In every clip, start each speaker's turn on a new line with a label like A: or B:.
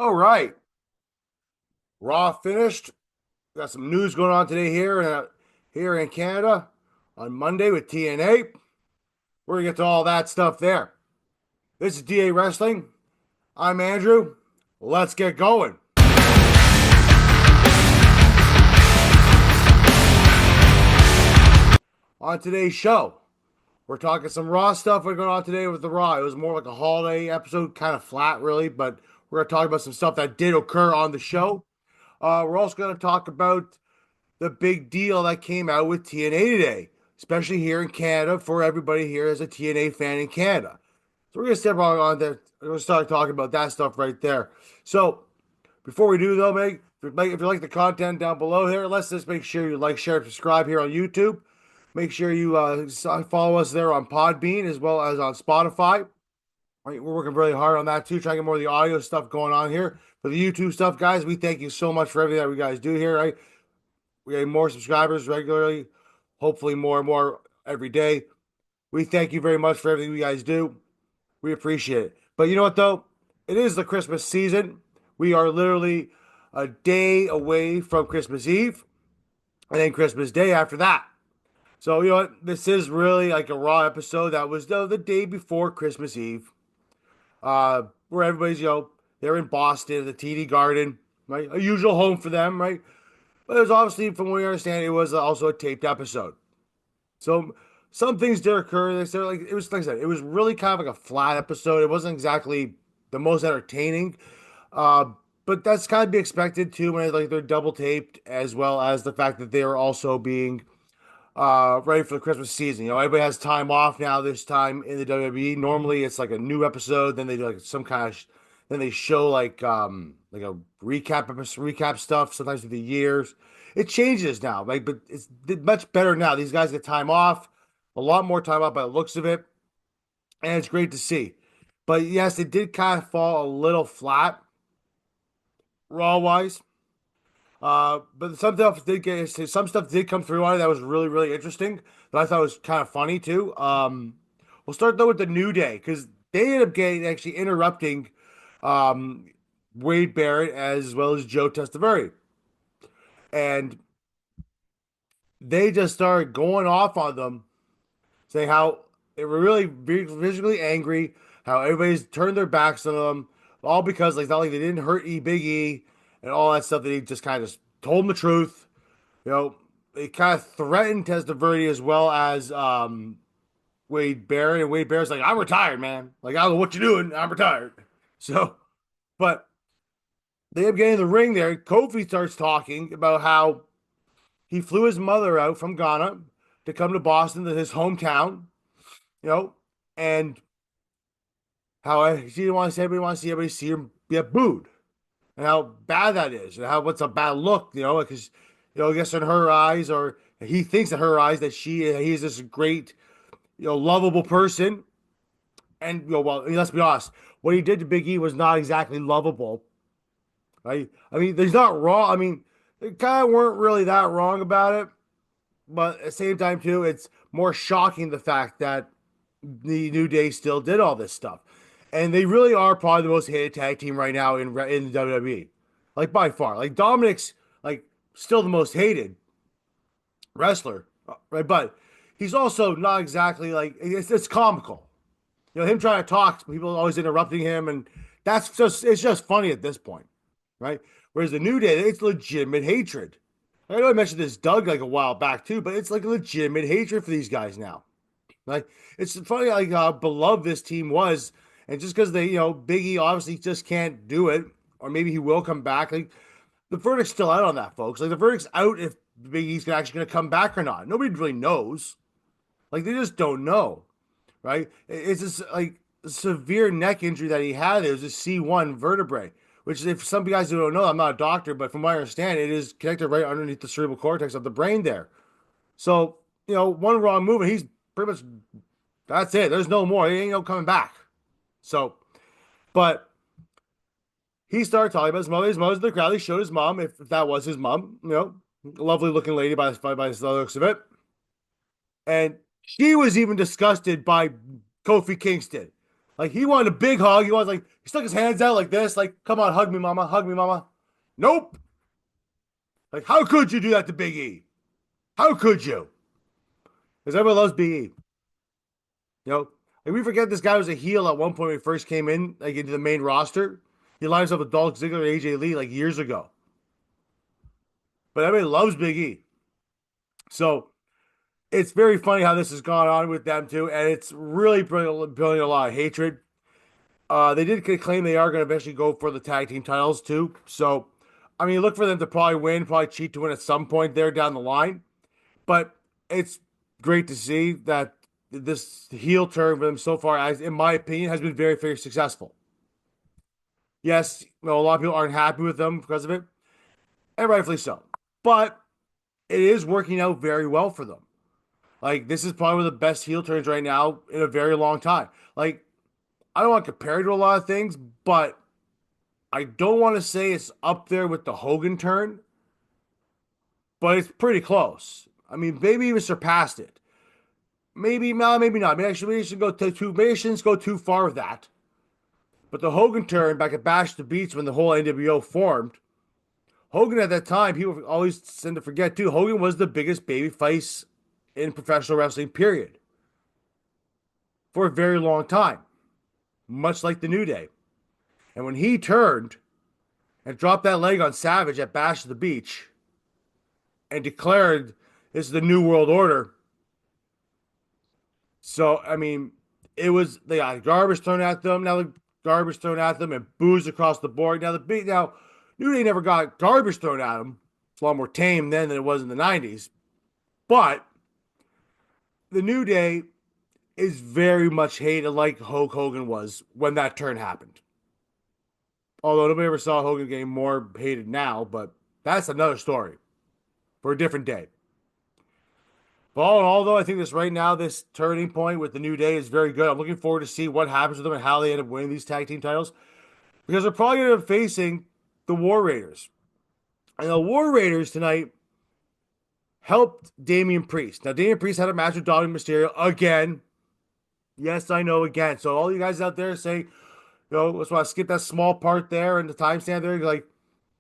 A: All right, Raw finished. Got some news going on today here in Canada on Monday with TNA. We're gonna get to all that stuff there. This is DA Wrestling. I'm Andrew. Let's get going. On today's show, we're talking some Raw stuff. We're going on today with the Raw. It was more like a holiday episode, kind of flat, really, but we're gonna talk about some stuff that did occur on the show. We're also gonna talk about the big deal that came out with TNA today, especially here in Canada for everybody here as a TNA fan in Canada. So we're gonna step on there. We're gonna start talking about that stuff right there. So before we do though, Meg, if you like the content down below here, let's just make sure you like, share, subscribe here on YouTube. Make sure you follow us there on Podbean as well as on Spotify. All right, we're working really hard on that too, trying to get more of the audio stuff going on here. For the YouTube stuff, guys, we thank you so much for everything that we guys do here. Right? We get more subscribers regularly, hopefully more and more every day. We thank you very much for everything you guys do. We appreciate it. But you know what, though? It is the Christmas season. We are literally a day away from Christmas Eve and then Christmas Day after that. So, you know what? This is really like a Raw episode that was the day before Christmas Eve, where everybody's, they're in Boston at the TD Garden, right? A usual home for them, right? But it was obviously, from what we understand, it was also a taped episode. So some things did occur. It was like I said, it was really kind of like a flat episode. It wasn't exactly the most entertaining, uh, but that's kind of be expected too when they're double taped, as well as the fact that they are also being ready for the Christmas season. Everybody has time off now. This time in the WWE, normally it's like a new episode. Then they do like some kind of, then they show like a recap stuff. Sometimes through the years, it changes now. But it's much better now. These guys get time off, a lot more time off by the looks of it, and it's great to see. But yes, it did kind of fall a little flat, Raw wise. But some stuff did come through on it that was really, really interesting that I thought was kind of funny too. We'll start though with the New Day because they ended up getting actually interrupting um, Wade Barrett as well as Joe Testaverde, and they just started going off on them, saying how they were really visually angry, how everybody's turned their backs on them, all because like not like they didn't hurt Big E and all that stuff. That he just kind of just told them the truth. They kind of threatened Testaverde as well as Wade Barrett, and Wade Barrett's like, "I'm retired, man. Like I don't know what you're doing. I'm retired." So, but they end up getting in the ring there. Kofi starts talking about how he flew his mother out from Ghana to come to Boston, to his hometown, you know, and how she didn't want to see everybody see her get booed, and how bad that is, and how what's a bad look, because I guess in her eyes, or he thinks in her eyes that he's this great, lovable person, and well, let's be honest, what he did to Big E was not exactly lovable, right? I mean, there's not wrong. I mean, they kind of weren't really that wrong about it, but at the same time, too, it's more shocking the fact that the New Day still did all this stuff, and they really are probably the most hated tag team right now in the WWE, like by far. Like Dominic's like still the most hated wrestler, right? But he's also not exactly like it's comical. Him trying to talk, people always interrupting him, and it's just funny at this point, right? Whereas the New Day, it's legitimate hatred. I know I mentioned this Doug like a while back too, but it's like legitimate hatred for these guys now. Like it's funny like how beloved this team was, and just because Big E obviously just can't do it, or maybe he will come back. Like the verdict's still out on that, folks. Like the verdict's out if Big E's actually going to come back or not. Nobody really knows. Like they just don't know, right? It's just like a severe neck injury that he had. It was a C1 vertebrae, which if some guys who don't know, I'm not a doctor, but from what I understand, it is connected right underneath the cerebral cortex of the brain there. So one wrong move and he's pretty much that's it. There's no more. He ain't no coming back. So, but he started talking about his mother. His mother's in the crowd. He showed his mom, if that was his mom, a lovely looking lady by the looks of it. And she was even disgusted by Kofi Kingston. Like he wanted a big hug. He was like he stuck his hands out like this, like, come on, hug me, mama, hug me, mama. Nope. Like, how could you do that to Big E? How could you? Because everyone loves Big E. You know, like we forget this guy was a heel at one point when he first came in, like into the main roster. He lined himself with Dolph Ziggler and AJ Lee like years ago. But everybody loves Big E. So it's very funny how this has gone on with them too, and it's really building a lot of hatred. They did claim they are going to eventually go for the tag team titles too. So, I mean, look for them to probably win, probably cheat to win at some point there down the line. But it's great to see that this heel turn for them so far, as in my opinion, has been very, very successful. Yes, a lot of people aren't happy with them because of it, and rightfully so. But it is working out very well for them. Like this is probably one of the best heel turns right now in a very long time. Like I don't want to compare it to a lot of things, but I don't want to say it's up there with the Hogan turn, but it's pretty close. I mean, maybe even surpassed it. Maybe no, maybe not. Maybe I should go too. Maybe I shouldn't go too far with that. But the Hogan turn back at Bash the Beach when the whole NWO formed, Hogan at that time, people always tend to forget too. Hogan was the biggest baby face in professional wrestling, period, for a very long time, much like the New Day. And when he turned and dropped that leg on Savage at Bash the Beach and declared this is the New World Order. So, I mean, it was they got garbage thrown at them. Now the garbage thrown at them and booze across the board. Now New Day never got garbage thrown at them. It's a lot more tame then than it was in the 90s. But the New Day is very much hated like Hulk Hogan was when that turn happened. Although nobody ever saw Hogan getting more hated now, but that's another story for a different day. But all in all, though, I think this right now, this turning point with the New Day is very good. I'm looking forward to see what happens with them and how they end up winning these tag team titles. Because they're probably going to be facing the War Raiders. And the War Raiders tonight helped Damian Priest. Now, Damian Priest had a match with Dominic Mysterio again. Yes, I know, again. So all you guys out there saying, let's want to skip that small part there and the timestamp there. You're like,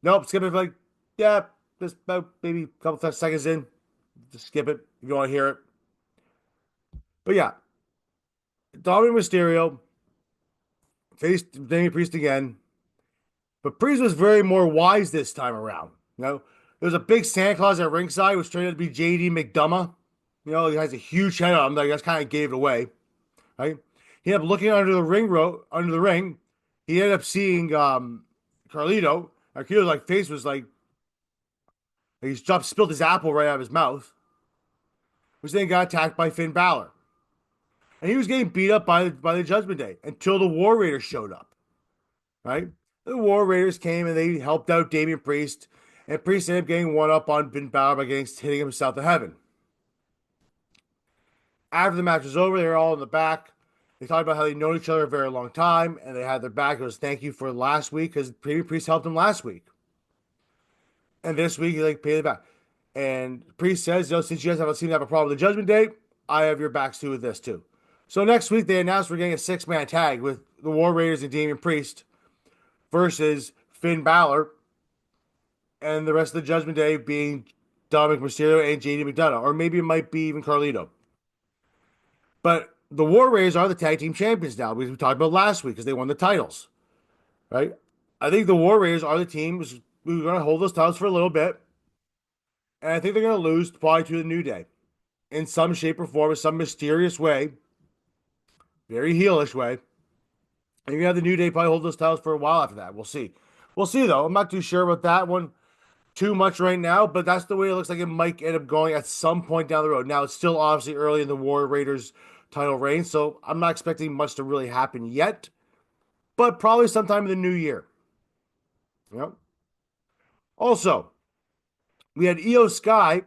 A: nope, skip it. Like, yeah, just about maybe a couple of seconds in. Just skip it if you want to hear it. But yeah, Dominic Mysterio faced Damian Priest again. But Priest was very more wise this time around. There was a big Santa Claus at ringside, which turned out to be JD McDonough. He has a huge head on him. Like, that's kind of gave it away. Right? He ended up looking under the ring. He ended up seeing Carlito. Carlito's like face was like he's spilled his apple right out of his mouth. Which then got attacked by Finn Balor. And he was getting beat up by the Judgment Day until the War Raiders showed up. Right? The War Raiders came and they helped out Damian Priest. And Priest ended up getting one up on Finn Balor by hitting him south of heaven. After the match was over, they were all in the back. They talked about how they'd known each other a very long time, and they had their back. It was thank you for last week because Priest helped him last week. And this week, he paid it back. And Priest says, since you guys haven't seemed to have a problem with the Judgment Day, I have your backs too with this too. So next week, they announced we're getting a 6-man tag with the War Raiders and Damian Priest versus Finn Balor and the rest of the Judgment Day being Dominic Mysterio and JD McDonough. Or maybe it might be even Carlito. But the War Raiders are the tag team champions now, because we talked about last week because they won the titles. Right? I think the War Raiders are the team who's going to hold those titles for a little bit. And I think they're going to lose probably to the New Day in some shape or form, in some mysterious way, very heelish way. And you have the New Day probably hold those titles for a while after that. We'll see. We'll see, though. I'm not too sure about that one too much right now, but that's the way it looks like it might end up going at some point down the road. Now, it's still obviously early in the War Raiders title reign, so I'm not expecting much to really happen yet, but probably sometime in the new year. Yep. Also, we had Io Sky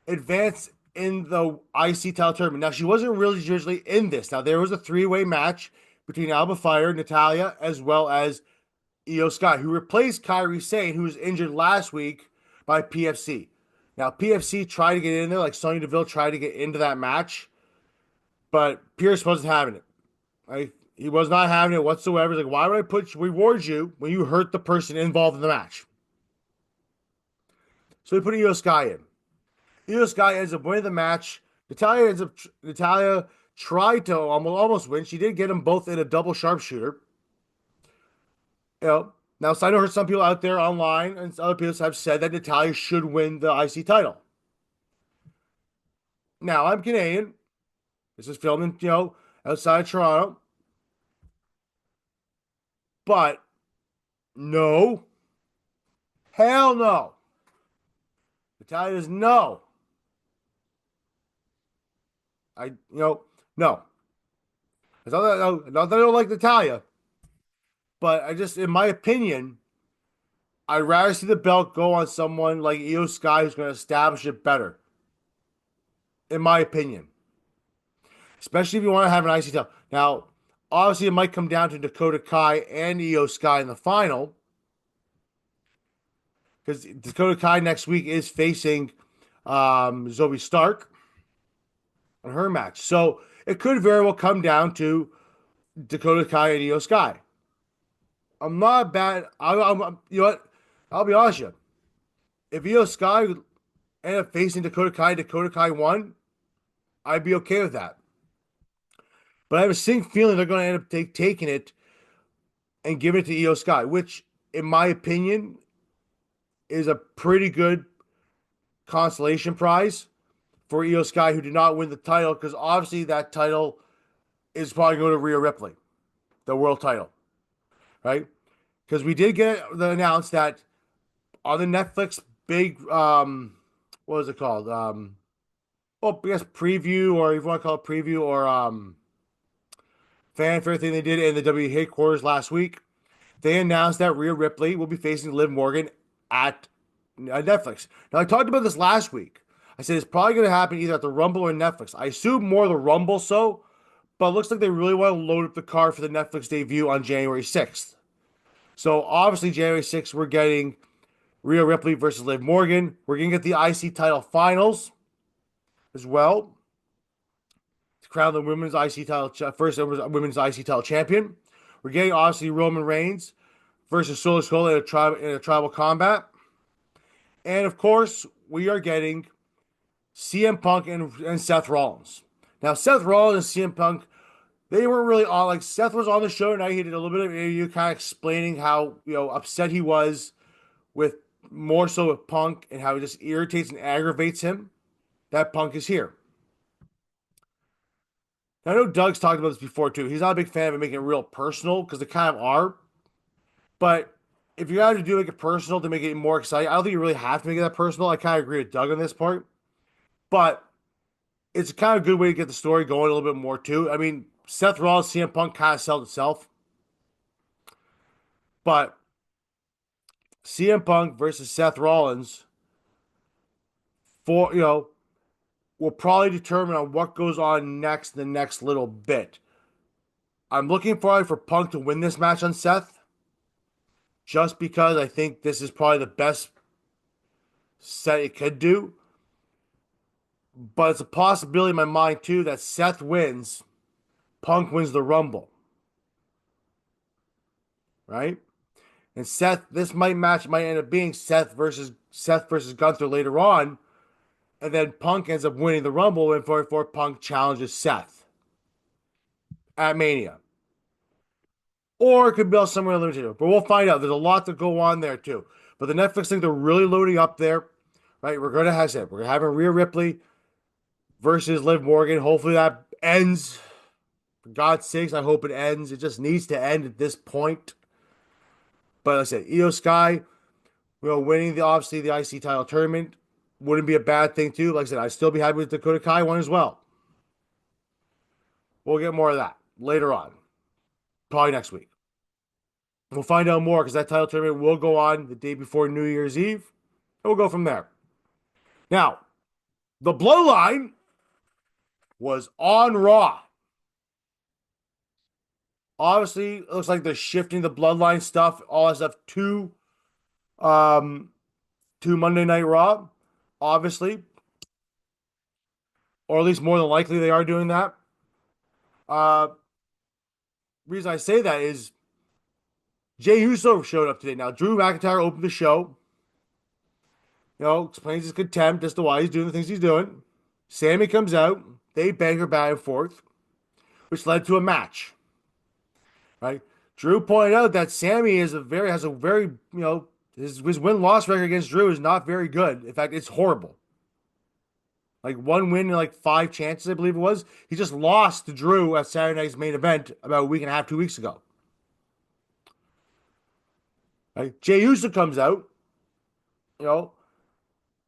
A: advance in the IC title tournament. Now, she wasn't really usually in this. Now, there was a 3-way match between Alba Fire, Natalya, as well as Io Sky, who replaced Kairi Sane, who was injured last week by PFC. Now, PFC tried to get in there, like Sonya Deville tried to get into that match, but Pierce wasn't having it. Right? He was not having it whatsoever. He's like, why would I put reward you when you hurt the person involved in the match? So he put Io Sky in. Io Sky ends up winning the match. Natalia tried to almost win. She did get them both in a double sharpshooter. You know, now so I know some people out there online and other people have said that Natalia should win the IC title. Now I'm Canadian. This is filmed in, outside of Toronto. But no. Hell no. Natalia is no. No. Not that I don't like Natalia, but I just, in my opinion, I'd rather see the belt go on someone like Io Sky who's going to establish it better. In my opinion. Especially if you want to have an IC title. Now, obviously, it might come down to Dakota Kai and Io Sky in the final. Because Dakota Kai next week is facing Zoe Stark in her match. So it could very well come down to Dakota Kai and Io Sky. I'm not bad. You know what? I'll be honest with you. If Io Sky ended up facing Dakota Kai won, I'd be okay with that. But I have a sinking feeling they're going to end up taking it and giving it to Io Sky, which, in my opinion, is a pretty good consolation prize for Io Sky, who did not win the title, because obviously that title is probably going to Rhea Ripley, the world title, right? Because we did get the announced that on the Netflix big, what is it called? Well, I guess preview, or if you want to call it preview, or fanfare thing they did in the WWE headquarters last week. They announced that Rhea Ripley will be facing Liv Morgan at Netflix. Now, I talked about this last week. I said it's probably going to happen either at the Rumble or Netflix. I assume more the Rumble, but it looks like they really want to load up the card for the Netflix debut on January 6th. So, obviously, January 6th, we're getting Rhea Ripley versus Liv Morgan. We're going to get the IC title finals as well to crown the women's IC title, first women's IC title champion. We're getting, obviously, Roman Reigns versus Solo Sikoa in a tribal combat. And, of course, we are getting CM Punk and Seth Rollins. Now, Seth Rollins and CM Punk, they weren't really on. Like, Seth was on the show tonight. He did a little bit of interview kind of explaining how, upset he was with more so with Punk and how it just irritates and aggravates him that Punk is here. Now, I know Doug's talked about this before, too. He's not a big fan of it making it real personal because they kind of are. But if you have to make it personal to make it more exciting, I don't think you really have to make it that personal. I kind of agree with Doug on this part. But it's a kind of good way to get the story going a little bit more, too. I mean, Seth Rollins, CM Punk kind of sold itself. But CM Punk versus Seth Rollins will probably determine on what goes on next the next little bit. I'm looking forward for Punk to win this match on Seth, just because I think this is probably the best set it could do. But it's a possibility in my mind, too, that Seth wins, Punk wins the Rumble. Right? And this match might end up being Seth versus Gunther later on. And then Punk ends up winning the Rumble and for Punk challenges Seth at Mania. Or it could be somewhere limited. But we'll find out. There's a lot to go on there, too. But the Netflix thing, they're really loading up there. Right? We're going to have Rhea Ripley versus Liv Morgan. Hopefully that ends. For God's sakes, I hope it ends. It just needs to end at this point. But like I said, Io Sky, winning obviously the IC title tournament wouldn't be a bad thing too. Like I said, I'd still be happy with the Dakota Kai one as well. We'll get more of that later on. Probably next week. We'll find out more because that title tournament will go on the day before New Year's Eve. And we'll go from there. Now, the Bloodline was on Raw. Obviously, it looks like they're shifting the Bloodline stuff, all that stuff to Monday Night Raw, obviously. Or at least more than likely they are doing that. reason I say that is Jey Uso showed up today. Now, Drew McIntyre opened the show, explains his contempt as to why he's doing the things he's doing. Sammy comes out. They banter back and forth, which led to a match. Right? Drew pointed out that Sammy has a very his win loss record against Drew is not very good. In fact, it's horrible. Like one win in like five chances, I believe it was. He just lost to Drew at Saturday night's main event about a week and a half, 2 weeks ago. Right? Jey Uso comes out. You know,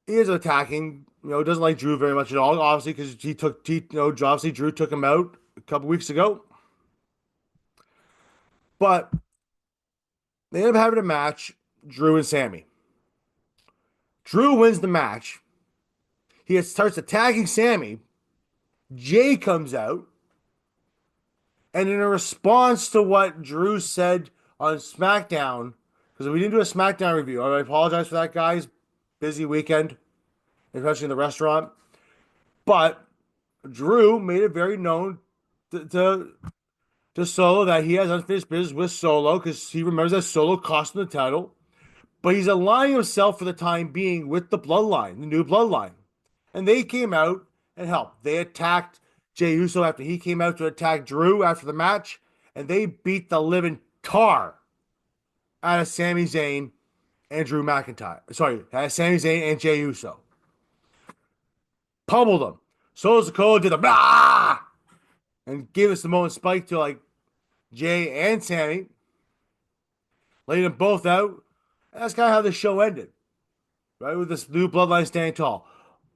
A: he is attacking. Doesn't like Drew very much at all, obviously, because obviously Drew took him out a couple weeks ago. But they end up having a match, Drew and Sammy. Drew wins the match. He starts attacking Sammy. Jay comes out. And in a response to what Drew said on SmackDown, because we didn't do a SmackDown review, I apologize for that, guys. Busy weekend, especially in the restaurant. But Drew made it very known to Solo that he has unfinished business with Solo because he remembers that Solo cost him the title. But he's aligning himself for the time being with the Bloodline, the new Bloodline. And they came out and helped. They attacked Jey Uso after he came out to attack Drew after the match. And they beat the living tar out of Sami Zayn and Drew McIntyre. Sorry, out of Sami Zayn and Jey Uso. Pummeled them. Solo Sikoa did the blah! And gave us the moment spike to like Jay and Sammy. Laid them both out. And that's kind of how the show ended. Right? With this new Bloodline standing tall.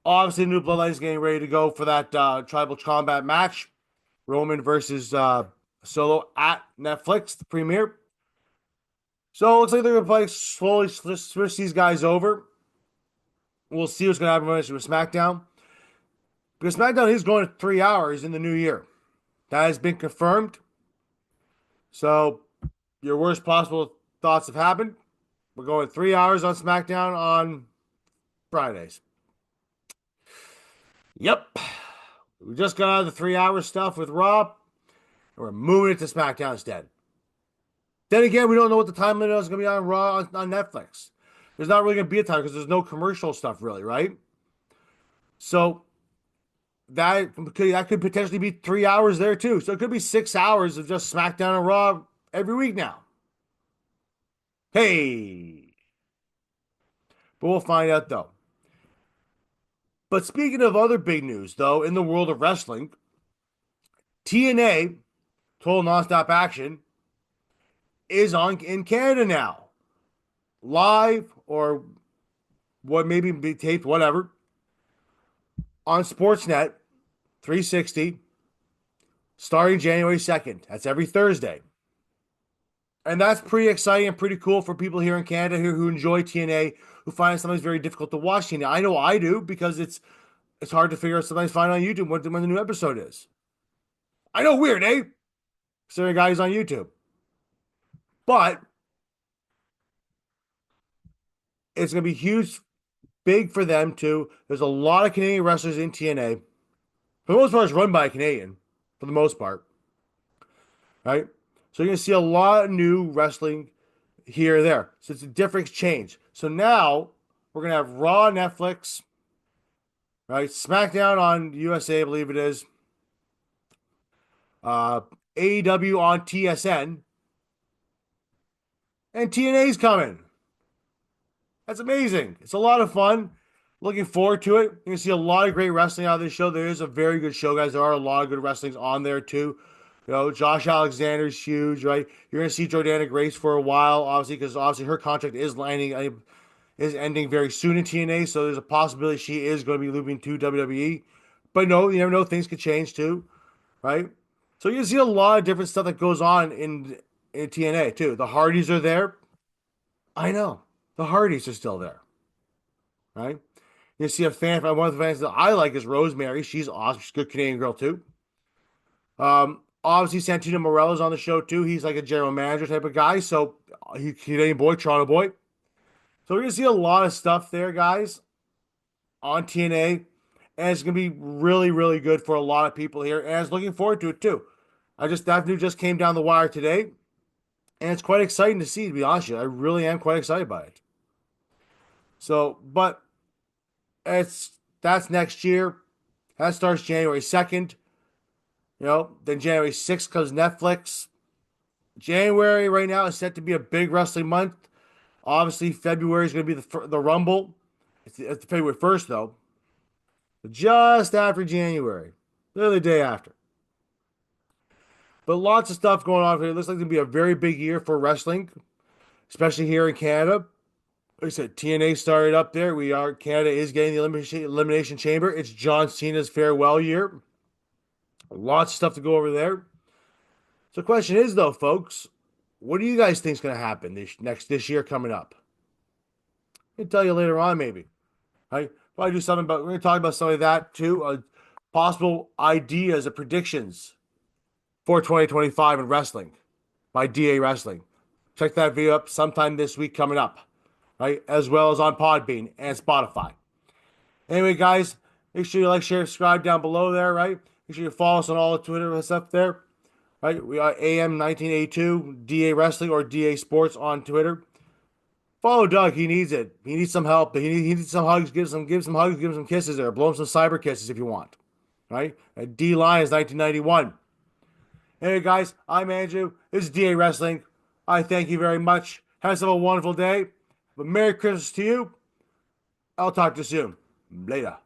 A: Obviously, the new Bloodline is getting ready to go for that tribal combat match. Roman versus Solo at Netflix, the premiere. So it looks like they're going to play slowly switch these guys over. We'll see what's going to happen with SmackDown. Because SmackDown is going to 3 hours in the new year. That has been confirmed. So your worst possible thoughts have happened. We're going 3 hours on SmackDown on Fridays. Yep. We just got out of the 3 hour stuff with Raw. And we're moving it to SmackDown instead. Then again, we don't know what the time limit is going to be on Raw on Netflix. There's not really going to be a time because there's no commercial stuff really, right? So that could potentially be 3 hours there too. So it could be 6 hours of just SmackDown and Raw every week now. Hey. But we'll find out though. But speaking of other big news though, in the world of wrestling, TNA, Total Nonstop Action, is in Canada now. Live or what maybe be taped, whatever. On Sportsnet 360 starting January 2nd. That's every Thursday. And that's pretty exciting and pretty cool for people here in Canada who enjoy TNA, who find it sometimes very difficult to watch TNA. I know I do because it's hard to figure out sometimes find on YouTube when the new episode is. I know, weird, eh? Considering guys on YouTube. But it's going to be huge, big for them too. There's a lot of Canadian wrestlers in TNA. For the most part, it's run by a Canadian, for the most part. Right? So you're going to see a lot of new wrestling here and there. So it's a different exchange. So now we're going to have Raw on Netflix, right? SmackDown on USA, I believe it is. AEW on TSN. And TNA's coming. That's amazing. It's a lot of fun. Looking forward to it. You're going to see a lot of great wrestling out of this show. There is a very good show, guys. There are a lot of good wrestlings on there, too. Josh Alexander's huge, right? You're going to see Jordana Grace for a while, obviously, because obviously her contract is ending very soon in TNA, so there's a possibility she is going to be moving to WWE. But no, you never know. Things could change, too, right? So you see a lot of different stuff that goes on in TNA, too. The Hardys are there. I know. The Hardys are still there, right? You see one of the fans that I like is Rosemary. She's awesome. She's a good Canadian girl, too. Obviously, Santino Morella's on the show, too. He's like a general manager type of guy. So, Canadian boy, Toronto boy. So, we're going to see a lot of stuff there, guys, on TNA. And it's going to be really, really good for a lot of people here. And I was looking forward to it, too. That news just came down the wire today, and it's quite exciting to see. To be honest with you, I really am quite excited by it. So, but that's next year. That starts January 2nd. Then January 6th comes Netflix. January right now is set to be a big wrestling month. Obviously, February is going to be the Rumble. It's February 1st, though. Just after January. Literally the day after. But lots of stuff going on here. It looks like it's going to be a very big year for wrestling, especially here in Canada. Like I said, TNA started up there. Canada is getting the Elimination Chamber. It's John Cena's farewell year. Lots of stuff to go over there. So the question is, though, folks, what do you guys think is going to happen this year coming up? I'll tell you later on, maybe. Right? Probably do something about. We're going to talk about some of that too. Possible ideas and predictions for 2025 in wrestling by DA Wrestling. Check that video up sometime this week coming up, right? As well as on Podbean and Spotify. Anyway, guys, make sure you like, share, subscribe down below there, right? Make sure you follow us on all the Twitter and stuff there, right? We are AM1982, DA Wrestling or DA Sports on Twitter. Follow Doug. He needs it. He needs some help. He needs some hugs. Give some hugs. Give him some kisses there. Blow him some cyber kisses if you want. Right? D-Line is 1991. Anyway, guys, I'm Andrew. This is DA Wrestling. I thank you very much. Have yourself a wonderful day. But Merry Christmas to you. I'll talk to you soon. Later.